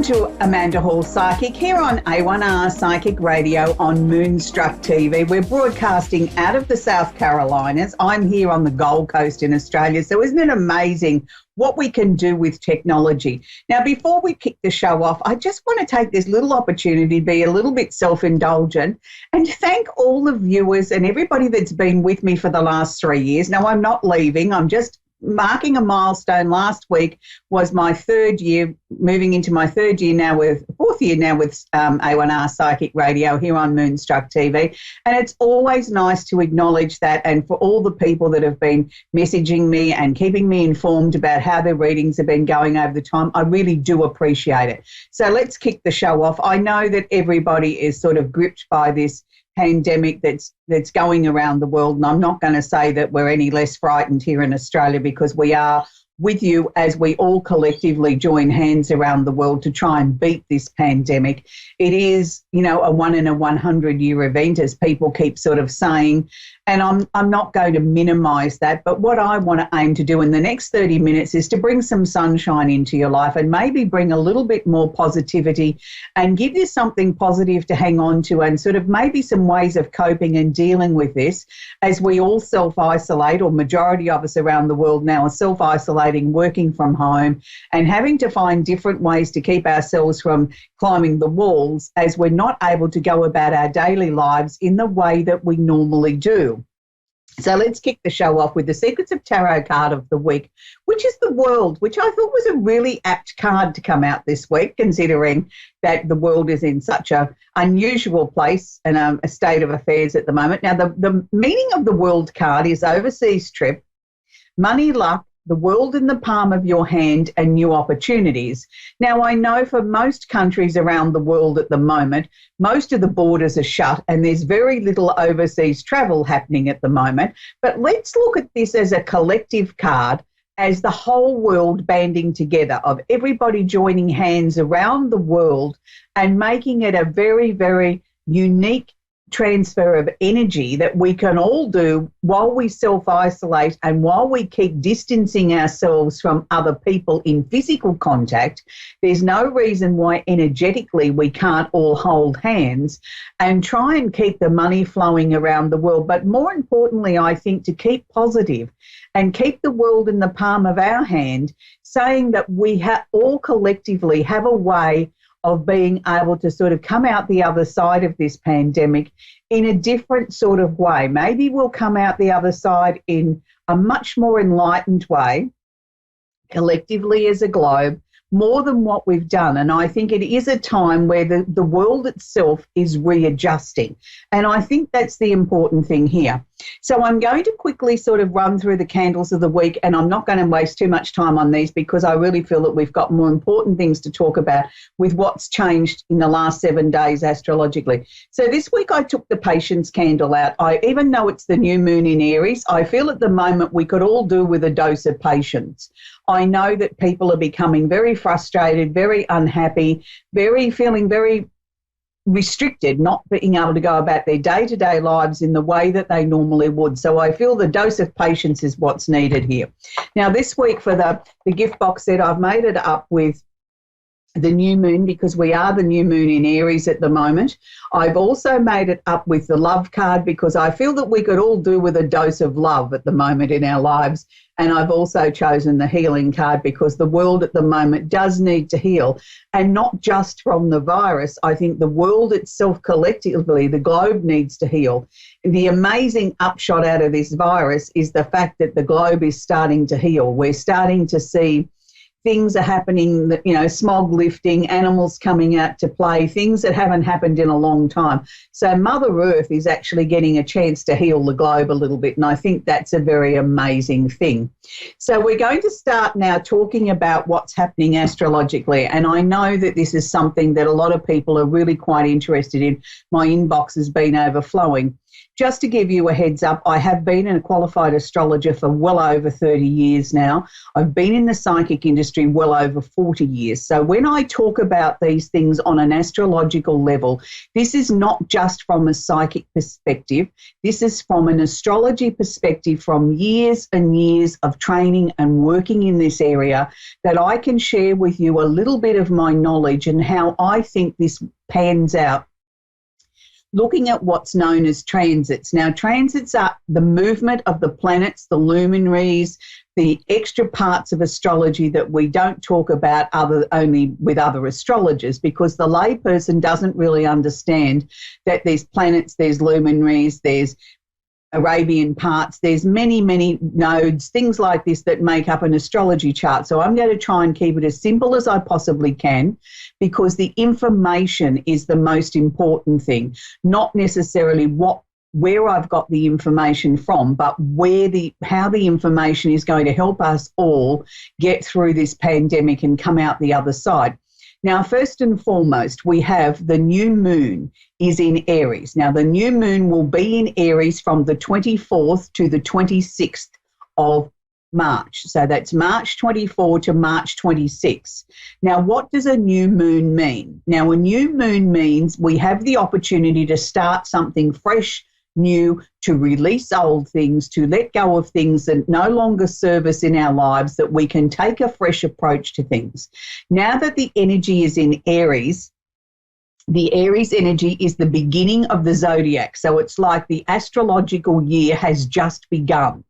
Welcome to Amanda Hall Psychic here on A1R Psychic Radio on Moonstruck TV. We're broadcasting out of the South Carolinas. I'm here on the Gold Coast in Australia. So isn't it amazing what we can do with technology? Now, before we kick the show off, I just want to take this little opportunity to be a little bit self-indulgent and thank all the viewers and everybody that's been with me for the last 3 years. Now, I'm not leaving. I'm just marking a milestone. Last week was my third year, moving into my fourth year now with A1R Psychic Radio here on Moonstruck TV. And it's always nice to acknowledge that, and for all the people that have been messaging me and keeping me informed about how their readings have been going over the time, I really do appreciate it. So let's kick the show off. I know that everybody is sort of gripped by this pandemic that's going around the world, and I'm not going to say that we're any less frightened here in Australia, because we are with you as we all collectively join hands around the world to try and beat this pandemic. It is, a 1 in a 100-year event, as people keep sort of saying, and I'm not going to minimise that, but what I want to aim to do in the next 30 minutes is to bring some sunshine into your life and maybe bring a little bit more positivity and give you something positive to hang on to, and sort of maybe some ways of coping and dealing with this as we all self-isolate, or majority of us around the world now are self-isolating, working from home and having to find different ways to keep ourselves from climbing the walls as we're not able to go about our daily lives in the way that we normally do. So let's kick the show off with the Secrets of Tarot card of the week, which is the World, which I thought was a really apt card to come out this week, considering that the world is in such a unusual place and a state of affairs at the moment. Now, the meaning of the World card is overseas trip, money, luck, the world in the palm of your hand, and new opportunities. Now, I know for most countries around the world at the moment, most of the borders are shut and there's very little overseas travel happening at the moment. But let's look at this as a collective card, as the whole world banding together, of everybody joining hands around the world and making it a very, very unique transfer of energy that we can all do while we self-isolate and while we keep distancing ourselves from other people in physical contact. There's no reason why energetically we can't all hold hands and try and keep the money flowing around the world. But more importantly, I think to keep positive and keep the world in the palm of our hand, saying that we all collectively have a way of being able to sort of come out the other side of this pandemic in a different sort of way. Maybe we'll come out the other side in a much more enlightened way, collectively as a globe, more than what we've done. And I think it is a time where the world itself is readjusting. And I think that's the important thing here. So I'm going to quickly sort of run through the candles of the week, and I'm not going to waste too much time on these because I really feel that we've got more important things to talk about with what's changed in the last 7 days astrologically. So this week I took the Patience candle out. Even though it's the new moon in Aries, I feel at the moment we could all do with a dose of patience. I know that people are becoming very frustrated, very unhappy, feeling very restricted, not being able to go about their day-to-day lives in the way that they normally would. So I feel the dose of patience is what's needed here. Now, this week for the gift box set, I've made it up with the new moon, because we are the new moon in Aries at the moment. I've also made it up with the love card, because I feel that we could all do with a dose of love at the moment in our lives. And I've also chosen the healing card because the world at the moment does need to heal, and not just from the virus. I think the world itself collectively, the globe, needs to heal. The amazing upshot out of this virus is the fact that the globe is starting to heal. We're starting to see things are happening, that, smog lifting, animals coming out to play, things that haven't happened in a long time. So Mother Earth is actually getting a chance to heal the globe a little bit, and I think that's a very amazing thing. So we're going to start now talking about what's happening astrologically, and I know that this is something that a lot of people are really quite interested in. My inbox has been overflowing. Just to give you a heads up, I have been a qualified astrologer for well over 30 years now. I've been in the psychic industry well over 40 years. So when I talk about these things on an astrological level, this is not just from a psychic perspective. This is from an astrology perspective from years and years of training and working in this area, that I can share with you a little bit of my knowledge and how I think this pans out, looking at what's known as transits. Now, transits are the movement of the planets, the luminaries, the extra parts of astrology that we don't talk about only with other astrologers, because the layperson doesn't really understand that there's planets, there's luminaries, there's Arabian parts, there's many, many nodes, things like this that make up an astrology chart. So I'm going to try and keep it as simple as I possibly can, because the information is the most important thing, not necessarily where I've got the information from, but how the information is going to help us all get through this pandemic and come out the other side. Now, first and foremost, we have the new moon is in Aries. Now, the new moon will be in Aries from the 24th to the 26th of March. So that's March 24 to March 26. Now, what does a new moon mean? Now, a new moon means we have the opportunity to start something fresh, new, to release old things, to let go of things that no longer serve us in our lives, that we can take a fresh approach to things. Now that the energy is in Aries, the Aries energy is the beginning of the zodiac. So it's like the astrological year has just begun.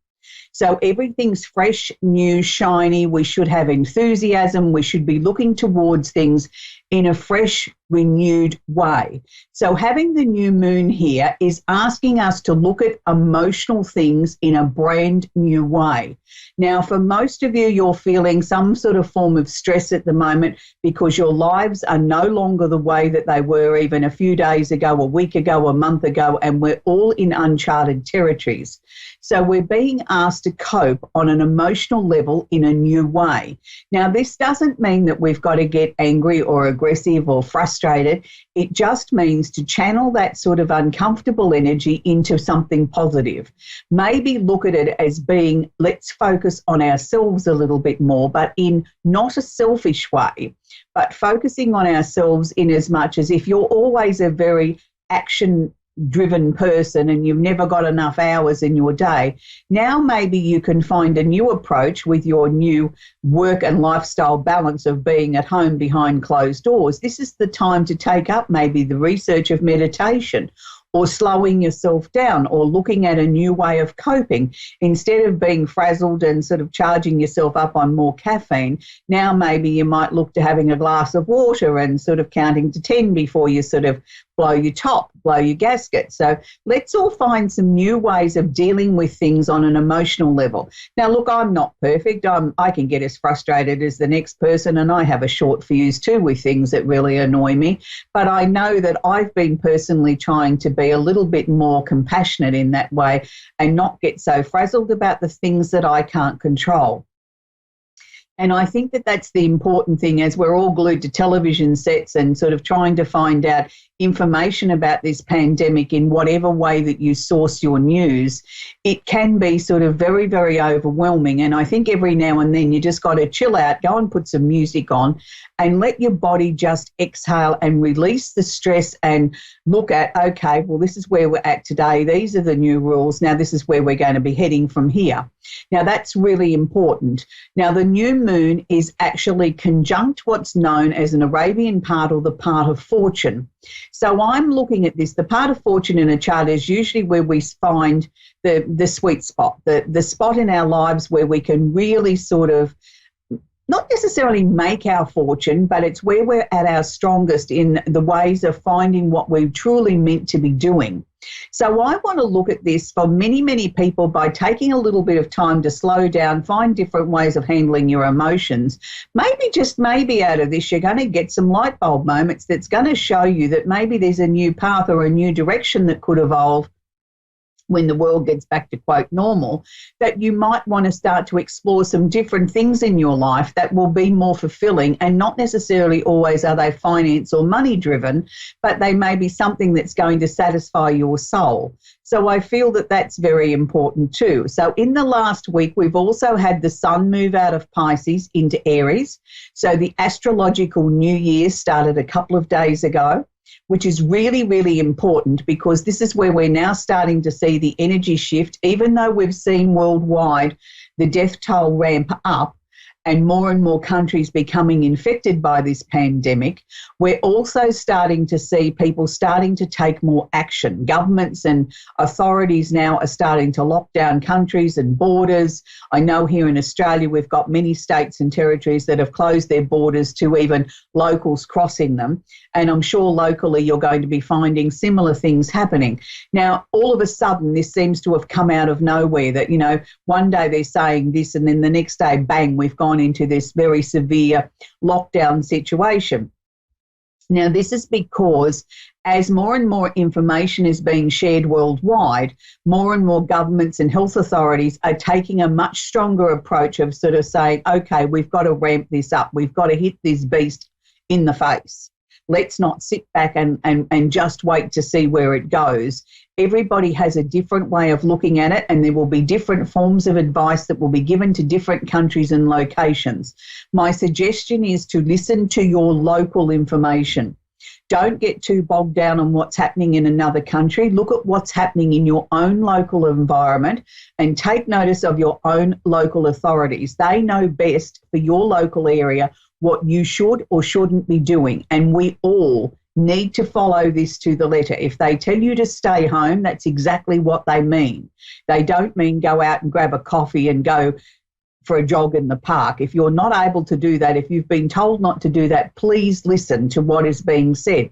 So everything's fresh, new, shiny. We should have enthusiasm. We should be looking towards things in a fresh, renewed way. So having the new moon here is asking us to look at emotional things in a brand new way. Now, for most of you, you're feeling some sort of form of stress at the moment because your lives are no longer the way that they were even a few days ago, a week ago, a month ago, and we're all in uncharted territories. So we're being asked to cope on an emotional level in a new way. Now, this doesn't mean that we've got to get angry or aggressive or frustrated. It just means to channel that sort of uncomfortable energy into something positive. Maybe look at it as being, let's focus on ourselves a little bit more, but in not a selfish way, but focusing on ourselves in as much as if you're always a very action-driven person and you've never got enough hours in your day, now maybe you can find a new approach with your new work and lifestyle balance of being at home behind closed doors. This is the time to take up maybe the research of meditation, or slowing yourself down, or looking at a new way of coping. Instead of being frazzled and sort of charging yourself up on more caffeine, now maybe you might look to having a glass of water and sort of counting to 10 before you sort of blow your top, blow your gasket. So let's all find some new ways of dealing with things on an emotional level. Now, look, I'm not perfect. I can get as frustrated as the next person, and I have a short fuse too with things that really annoy me. But I know that I've been personally trying to be a little bit more compassionate in that way and not get so frazzled about the things that I can't control. And I think that that's the important thing, as we're all glued to television sets and sort of trying to find out information about this pandemic in whatever way that you source your news. It can be sort of very, very overwhelming. And I think every now and then you just got to chill out, go and put some music on and let your body just exhale and release the stress and look at, okay, well, this is where we're at today. These are the new rules. Now this is where we're going to be heading from here. Now that's really important. Now the new moon is actually conjunct what's known as an Arabian part, or the part of fortune. So I'm looking at this. The part of fortune in a chart is usually where we find the sweet spot, the spot in our lives where we can really sort of not necessarily make our fortune, but it's where we're at our strongest in the ways of finding what we're truly meant to be doing. So I want to look at this for many, many people by taking a little bit of time to slow down, find different ways of handling your emotions. Maybe out of this, you're going to get some light bulb moments that's going to show you that maybe there's a new path or a new direction that could evolve when the world gets back to quote normal, that you might want to start to explore some different things in your life that will be more fulfilling, and not necessarily always are they finance or money driven, but they may be something that's going to satisfy your soul. So I feel that that's very important too. So in the last week, we've also had the sun move out of Pisces into Aries. So the astrological new year started a couple of days ago, which is really, really important, because this is where we're now starting to see the energy shift. Even though we've seen worldwide the death toll ramp up and more countries becoming infected by this pandemic, we're also starting to see people starting to take more action. Governments and authorities now are starting to lock down countries and borders. I know here in Australia we've got many states and territories that have closed their borders to even locals crossing them. And I'm sure locally you're going to be finding similar things happening. Now, all of a sudden, this seems to have come out of nowhere that, one day they're saying this and then the next day, bang, we've gone into this very severe lockdown situation. Now, this is because as more and more information is being shared worldwide, more and more governments and health authorities are taking a much stronger approach of sort of saying, okay, we've got to ramp this up. We've got to hit this beast in the face. Let's not sit back and just wait to see where it goes. Everybody has a different way of looking at it, and there will be different forms of advice that will be given to different countries and locations. My suggestion is to listen to your local information. Don't get too bogged down on what's happening in another country. Look at what's happening in your own local environment and take notice of your own local authorities. They know best for your local area what you should or shouldn't be doing. And we all need to follow this to the letter. If they tell you to stay home, that's exactly what they mean. They don't mean go out and grab a coffee and go for a jog in the park. If you're not able to do that, if you've been told not to do that, please listen to what is being said.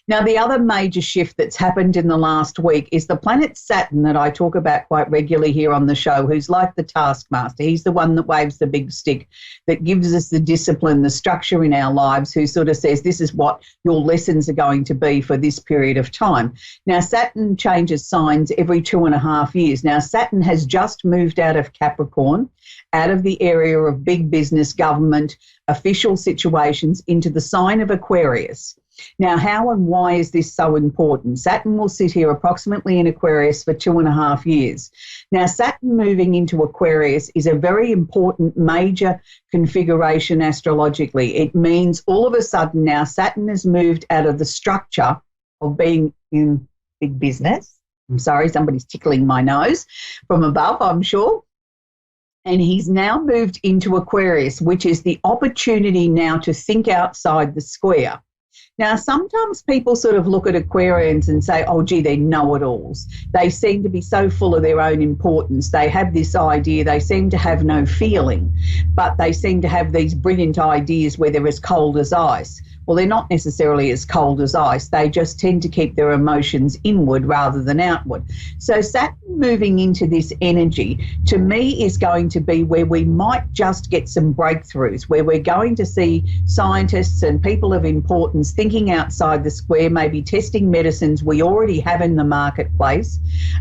Now, the other major shift that's happened in the last week is the planet Saturn that I talk about quite regularly here on the show, who's like the taskmaster. He's the one that waves the big stick, that gives us the discipline, the structure in our lives, who sort of says this is what your lessons are going to be for this period of time. Now, Saturn changes signs every 2.5 years. Now, Saturn has just moved out of Capricorn, out of the area of big business, government, official situations, into the sign of Aquarius. Now, how and why is this so important? Saturn will sit here approximately in Aquarius for 2.5 years. Now, Saturn moving into Aquarius is a very important major configuration astrologically. It means all of a sudden now Saturn has moved out of the structure of being in big business. I'm sorry, somebody's tickling my nose from above, I'm sure. And he's now moved into Aquarius, which is the opportunity now to think outside the square. Now, sometimes people sort of look at Aquarians and say, oh, gee, they're know-it-alls. They seem to be so full of their own importance. They have this idea. They seem to have no feeling, but they seem to have these brilliant ideas where they're as cold as ice. Well, they're not necessarily as cold as ice. They just tend to keep their emotions inward rather than outward. So Saturn moving into this energy, to me, is going to be where we might just get some breakthroughs, where we're going to see scientists and people of importance thinking outside the square, maybe testing medicines we already have in the marketplace.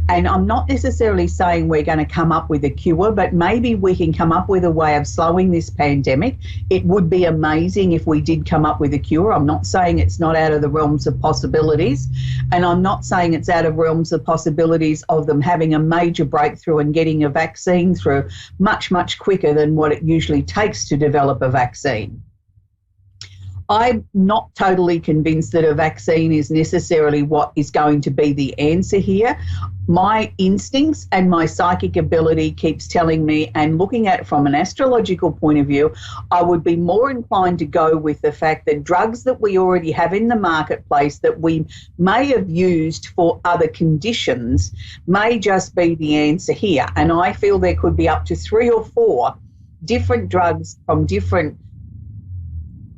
And I'm not necessarily saying we're going to come up with a cure, but maybe we can come up with a way of slowing this pandemic. It would be amazing if we did come up with a cure. I'm not saying it's not out of the realms of possibilities, and I'm not saying it's out of realms of possibilities of them having a major breakthrough and getting a vaccine through much, much quicker than what it usually takes to develop a vaccine. I'm not totally convinced that a vaccine is necessarily what is going to be the answer here. My instincts and my psychic ability keeps telling me, and looking at it from an astrological point of view, I would be more inclined to go with the fact that drugs that we already have in the marketplace that we may have used for other conditions may just be the answer here. And I feel there could be up to 3 or 4 different drugs from different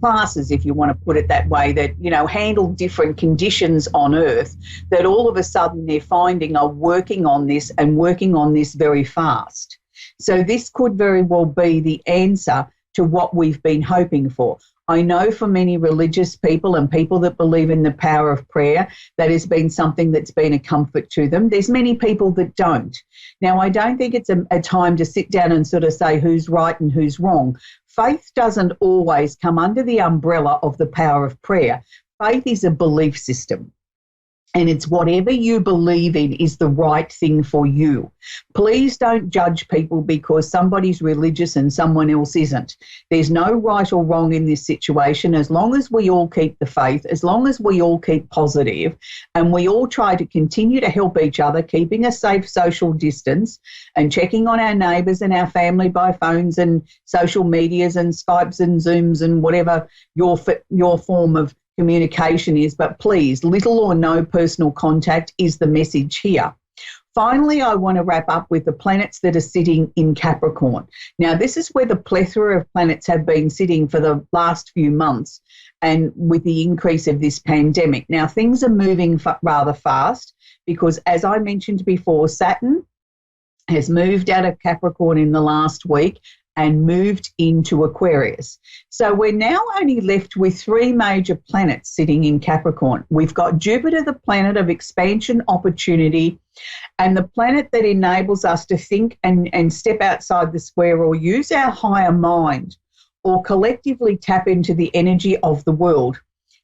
classes, if you want to put it that way, that, handle different conditions on Earth, that all of a sudden they're finding are working on this and working on this very fast. So this could very well be the answer to what we've been hoping for. I know for many religious people and people that believe in the power of prayer, that has been something that's been a comfort to them. There's many people that don't. Now, I don't think it's a time to sit down and sort of say who's right and who's wrong. Faith doesn't always come under the umbrella of the power of prayer. Faith is a belief system. And it's whatever you believe in is the right thing for you. Please don't judge people because somebody's religious and someone else isn't. There's no right or wrong in this situation. As long as we all keep the faith, as long as we all keep positive, and we all try to continue to help each other, keeping a safe social distance and checking on our neighbours and our family by phones and social medias and Skypes and Zooms and whatever your form of communication is, but please, little or no personal contact is the message here. Finally, I want to wrap up with the planets that are sitting in Capricorn. Now, this is where the plethora of planets have been sitting for the last few months, and with the increase of this pandemic. Now, things are moving rather fast because, as I mentioned before, Saturn has moved out of Capricorn in the last week and moved into Aquarius. So we're now only left with 3 major planets sitting in Capricorn. We've got Jupiter, the planet of expansion, opportunity, and the planet that enables us to think and step outside the square or use our higher mind or collectively tap into the energy of the world.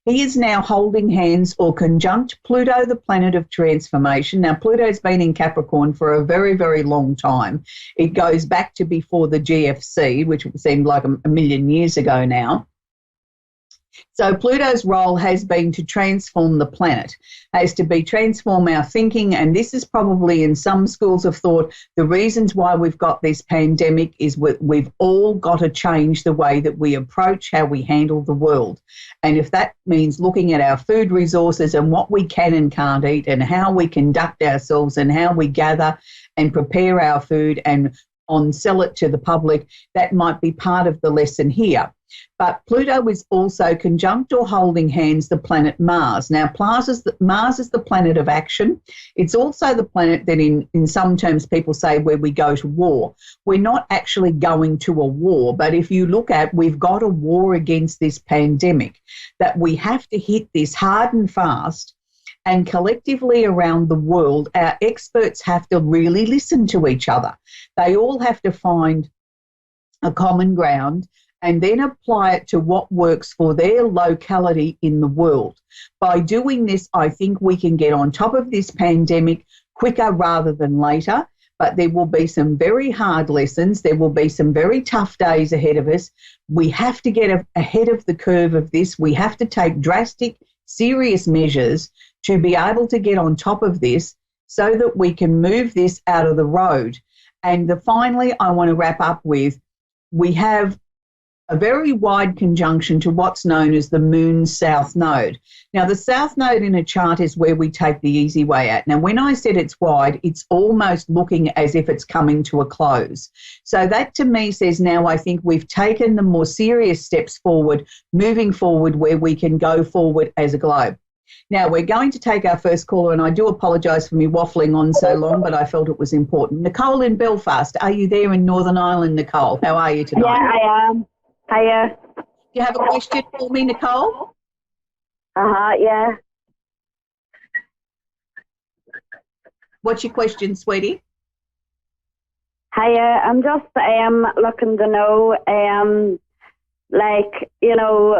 He is now holding hands or conjunct Pluto, the planet of transformation. Now, Pluto's been in Capricorn for a very, very long time. It goes back to before the GFC, which seemed like a million years ago now. So Pluto's role has been to transform the planet, has to be transform our thinking, and this is probably in some schools of thought the reasons why we've got this pandemic is we've all got to change the way that we approach how we handle the world. And if that means looking at our food resources and what we can and can't eat and how we conduct ourselves and how we gather and prepare our food and sell it to the public, that might be part of the lesson here. But Pluto is also conjunct or holding hands the planet Mars. Now, Mars is the planet of action. It's also the planet that in some terms people say where we go to war. We're not actually going to a war, but if you look at, we've got a war against this pandemic, that we have to hit this hard and fast. And collectively around the world, our experts have to really listen to each other. They all have to find a common ground and then apply it to what works for their locality in the world. By doing this, I think we can get on top of this pandemic quicker rather than later, but there will be some very hard lessons. There will be some very tough days ahead of us. We have to get ahead of the curve of this. We have to take drastic, serious measures to be able to get on top of this so that we can move this out of the road. And finally, I want to wrap up with, we have a very wide conjunction to what's known as the moon's south node. Now, the south node in a chart is where we take the easy way out. Now, when I said it's wide, it's almost looking as if it's coming to a close. So that to me says now I think we've taken the more serious steps forward, moving forward where we can go forward as a globe. Now, we're going to take our first caller, and I do apologise for me waffling on so long, but I felt it was important. Nicole in Belfast, are you there in Northern Ireland, Nicole? How are you tonight? Yeah, I am. Hiya. Do you have a question for me, Nicole? Yeah. What's your question, sweetie? Hiya, I'm just looking to know,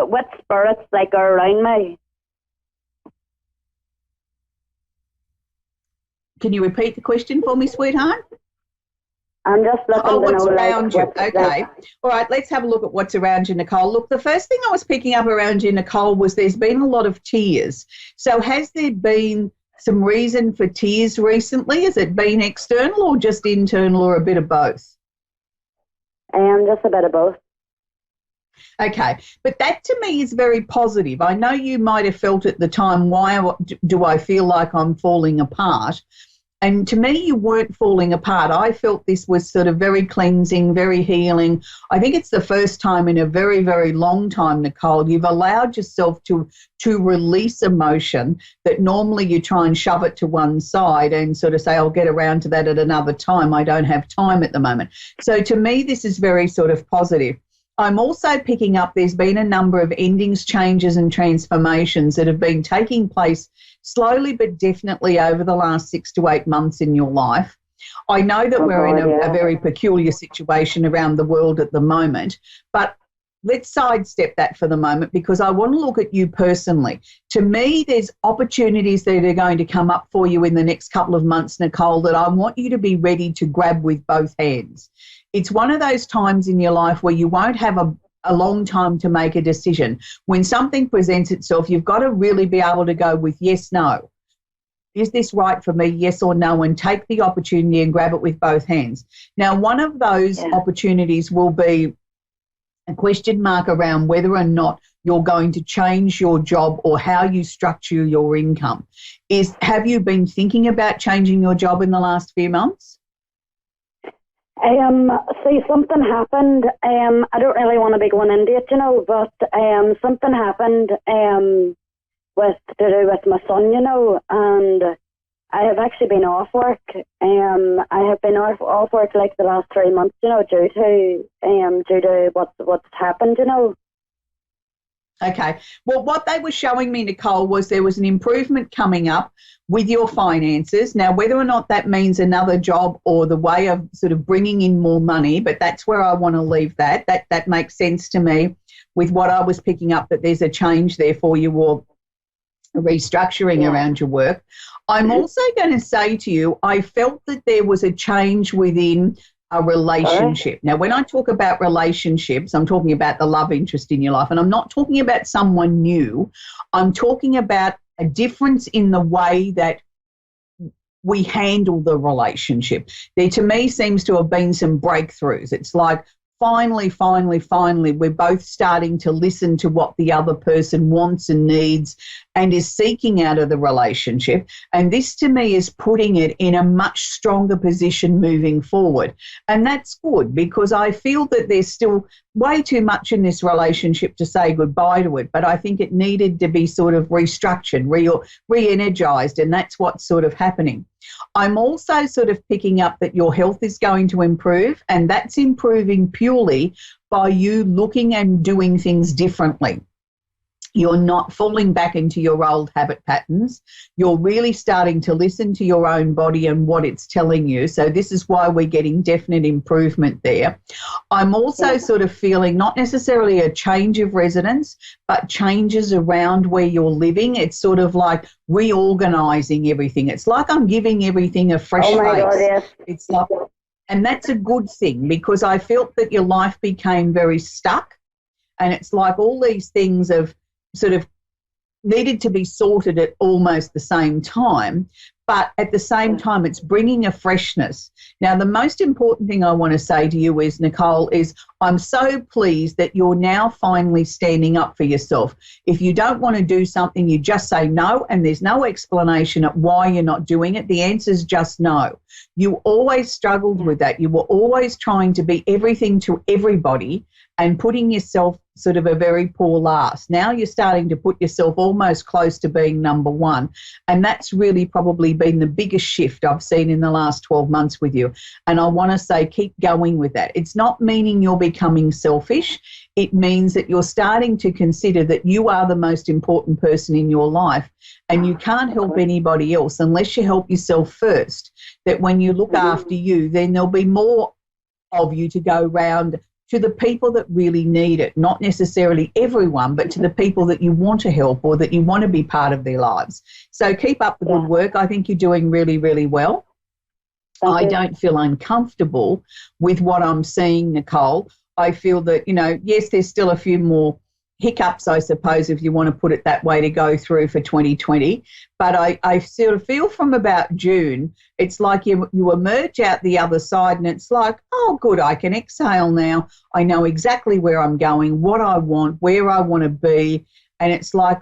what spirits are around me. Can you repeat the question for me, sweetheart? I'm just looking to know what's around you. what's Okay. All right, let's have a look at what's around you, Nicole. Look, the first thing I was picking up around you, Nicole, was there's been a lot of tears. So has there been some reason for tears recently? Has it been external or just internal or a bit of both? Just a bit of both. Okay, but that to me is very positive. I know you might have felt at the time, why do I feel like I'm falling apart? And to me, you weren't falling apart. I felt this was sort of very cleansing, very healing. I think it's the first time in a very, very long time, Nicole, you've allowed yourself to release emotion that normally you try and shove it to one side and sort of say, I'll get around to that at another time. I don't have time at the moment. So to me, this is very sort of positive. I'm also picking up there's been a number of endings, changes and transformations that have been taking place slowly but definitely over the last 6 to 8 months in your life. I know that we're in a very peculiar situation around the world at the moment, but let's sidestep that for the moment because I want to look at you personally. To me, there's opportunities that are going to come up for you in the next couple of months, Nicole, that I want you to be ready to grab with both hands. It's one of those times in your life where you won't have a long time to make a decision. When something presents itself, you've got to really be able to go with yes, no. Is this right for me, yes or no, and take the opportunity and grab it with both hands. Now, one of those opportunities will be a question mark around whether or not you're going to change your job or how you structure your income. Have you been thinking about changing your job in the last few months? See, something happened. I don't really want to be going into it, but something happened to do with my son, and I have actually been off work. I have been off work like the last 3 months, due to what's happened, Okay. Well, what they were showing me, Nicole, was there was an improvement coming up with your finances. Now, whether or not that means another job or the way of sort of bringing in more money, but that's where I want to leave that. That makes sense to me with what I was picking up, that there's a change there for you or restructuring around your work. I'm also going to say to you, I felt that there was a change within a relationship. Now, when I talk about relationships, I'm talking about the love interest in your life, and I'm not talking about someone new. I'm talking about a difference in the way that we handle the relationship. There, to me, seems to have been some breakthroughs. It's like, finally, we're both starting to listen to what the other person wants and needs and is seeking out of the relationship. And this, to me, is putting it in a much stronger position moving forward. And that's good because I feel that there's still way too much in this relationship to say goodbye to it. But I think it needed to be sort of restructured, re-energized, and that's what's sort of happening. I'm also sort of picking up that your health is going to improve, and that's improving purely by you looking and doing things differently. You're not falling back into your old habit patterns. You're really starting to listen to your own body and what it's telling you. So this is why we're getting definite improvement there. I'm also sort of feeling not necessarily a change of residence, but changes around where you're living. It's sort of like reorganizing everything. It's like I'm giving everything a fresh face. God, yes. It's like, and that's a good thing because I felt that your life became very stuck, and it's like all these things have sort of needed to be sorted at almost the same time, but at the same time it's bringing a freshness. Now, the most important thing I want to say to you is, Nicole, is I'm so pleased that you're now finally standing up for yourself. If you don't want to do something, you just say no, and there's no explanation of why you're not doing it. The answer is just no. You always struggled with that. You were always trying to be everything to everybody and putting yourself sort of a very poor last. Now you're starting to put yourself almost close to being number one. And that's really probably been the biggest shift I've seen in the last 12 months with you. And I want to say keep going with that. It's not meaning you're becoming selfish. It means that you're starting to consider that you are the most important person in your life and you can't help anybody else unless you help yourself first. That when you look after you, then there'll be more of you to go round to the people that really need it, not necessarily everyone, but to the people that you want to help or that you want to be part of their lives. So keep up the good work. I think you're doing really, really well. I don't feel uncomfortable with what I'm seeing, Nicole. I feel that, yes, there's still a few more hiccups, I suppose, if you want to put it that way, to go through for 2020. But I sort of feel from about June, it's like you emerge out the other side and it's like, oh, good, I can exhale now. I know exactly where I'm going, what I want, where I want to be. And it's like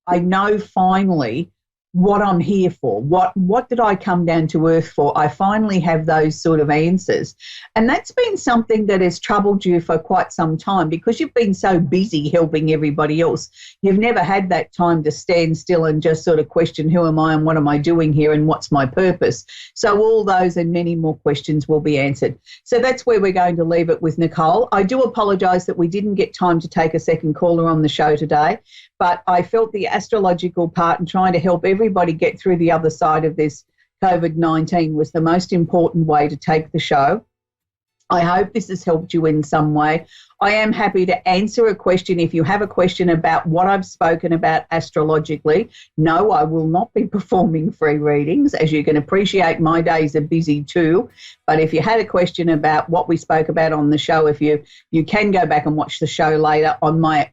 I know finally what I'm here for. What did I come down to earth for? I finally have those sort of answers. And that's been something that has troubled you for quite some time because you've been so busy helping everybody else. You've never had that time to stand still and just sort of question, who am I and what am I doing here and what's my purpose? So all those and many more questions will be answered. So that's where we're going to leave it with Nicole. I do apologise that we didn't get time to take a second caller on the show today, but I felt the astrological part and trying to help everybody get through the other side of this COVID-19 was the most important way to take the show. I hope this has helped you in some way. I am happy to answer a question if you have a question about what I've spoken about astrologically. No, I will not be performing free readings. As you can appreciate, my days are busy too. But if you had a question about what we spoke about on the show, if you can go back and watch the show later on my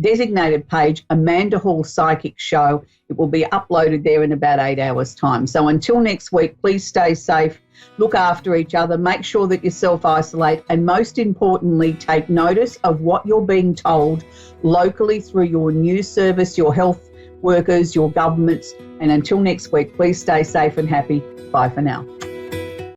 designated page, Amanda Hall Psychic Show. It will be uploaded there in about 8 hours' time. So until next week, please stay safe, look after each other, make sure that you self-isolate, and most importantly, take notice of what you're being told locally through your news service, your health workers, your governments. And until next week, please stay safe and happy. Bye for now.